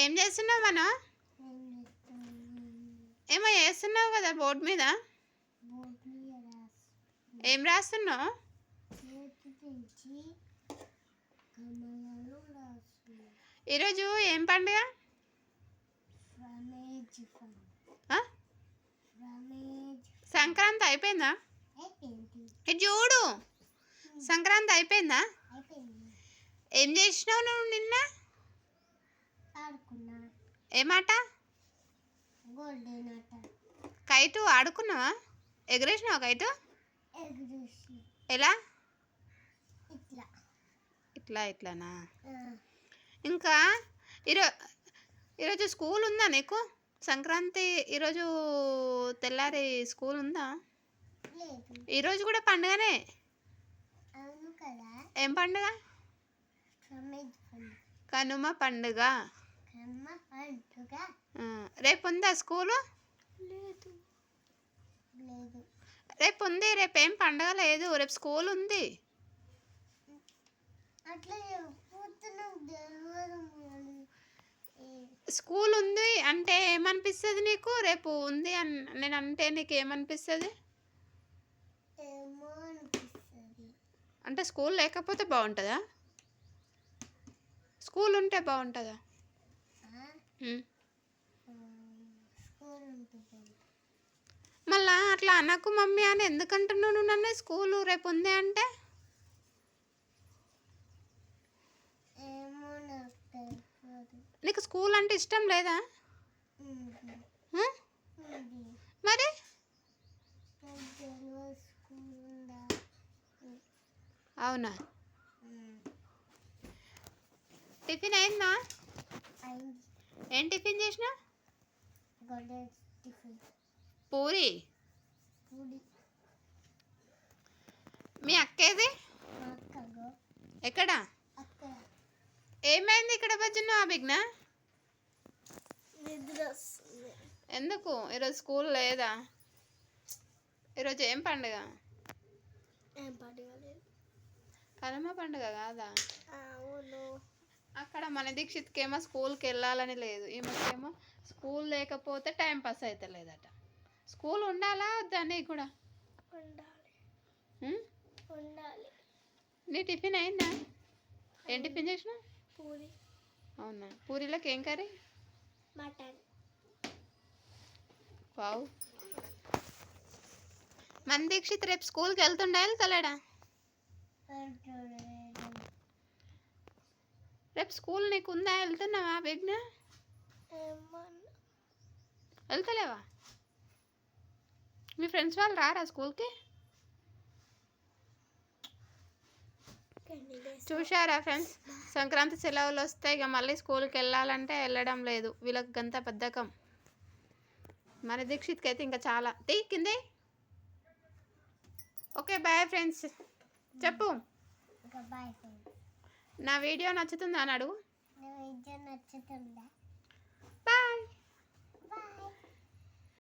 ఏం చేస్తున్నావు మనం? ఏమో చేస్తున్నావు కదా బోర్డు మీద. ఏం రాస్తున్నావు? ఈరోజు ఏం పండుగ? సంక్రాంతి అయిపోయిందా? చూడు, సంక్రాంతి అయిపోయిందా? ఏం చేసినావు నువ్వు నిన్న? ఏమాట? కైటు ఆడుకున్నావా? ఎగరేసినావా కైటు? ఎలా? ఇట్లా ఇట్లానా? ఇంకా ఈరోజు స్కూల్ ఉందా నీకు? సంక్రాంతి ఈరోజు తెల్లారి స్కూల్ ఉందా? ఈరోజు కూడా పండుగనే. ఏం పండుగ? కనుమ పండుగ. రేపు ఉందా స్కూలు? రేపు ఉంది. రేపు ఏం పండుగ లేదు, రేపు స్కూల్ ఉంది. స్కూల్ ఉంది అంటే ఏమనిపిస్తుంది నీకు? రేపు ఉంది అని నేను అంటే నీకు ఏమనిపిస్తుంది? అంటే స్కూల్ లేకపోతే బాగుంటుందా? స్కూల్ ఉంటే బాగుంటుందా? మళ్ళా అట్లా అనకు మమ్మీ అని ఎందుకంటున్నావు నువ్వు నన్ను? స్కూలు రేపు ఉంది అంటే నీకు స్కూల్ అంటే ఇష్టం లేదా? మరి అవునా? టిఫిన్ అయిందా? ఏం టిఫిన్ చేసినా? పూరి. మీ అక్కేది ఎక్కడ? ఏమైంది ఇక్కడ బజ్జును అభిజ్ఞ? ఎందుకు ఈరోజు స్కూల్ లేదా? ఈరోజు ఏం పండుగ? కనుమ పండుగ కాదా? అక్కడ మన దీక్షిత్కేమో స్కూల్కి వెళ్ళాలని లేదు, ఈమెకేమో స్కూల్ లేకపోతే టైం పాస్ అవుతలేదట. స్కూల్ ఉండాలా వద్దా? నీకు కూడా ఉండాలి. నీ టిఫిన్ అయిందా? ఏం టిఫిన్ చేసినా? పూరి. అవునా? పూరీలోకి ఏం కర్రీ? మటన్. వావ్. మన దీక్షిత్ రేపు స్కూల్కి వెళ్తుండా వెళ్తలేడా? రేపు స్కూల్ నీకు ఉందా? వెళ్తున్నావా విఘ్న? వెళ్తలేవా? మీ ఫ్రెండ్స్ వాళ్ళు రారా స్కూల్కి? చూశారా ఫ్రెండ్స్, సంక్రాంతి సెలవులు వస్తే ఇక మళ్ళీ స్కూల్కి వెళ్ళాలంటే వెళ్ళడం లేదు. వీళ్ళకి గంత బద్ధకం. మన దీక్షిత్కి అయితే ఇంకా చాలా కిందే. Okay bye friends. చెప్పు. నా వీడియో నచ్చుతుందా అని అడుగు.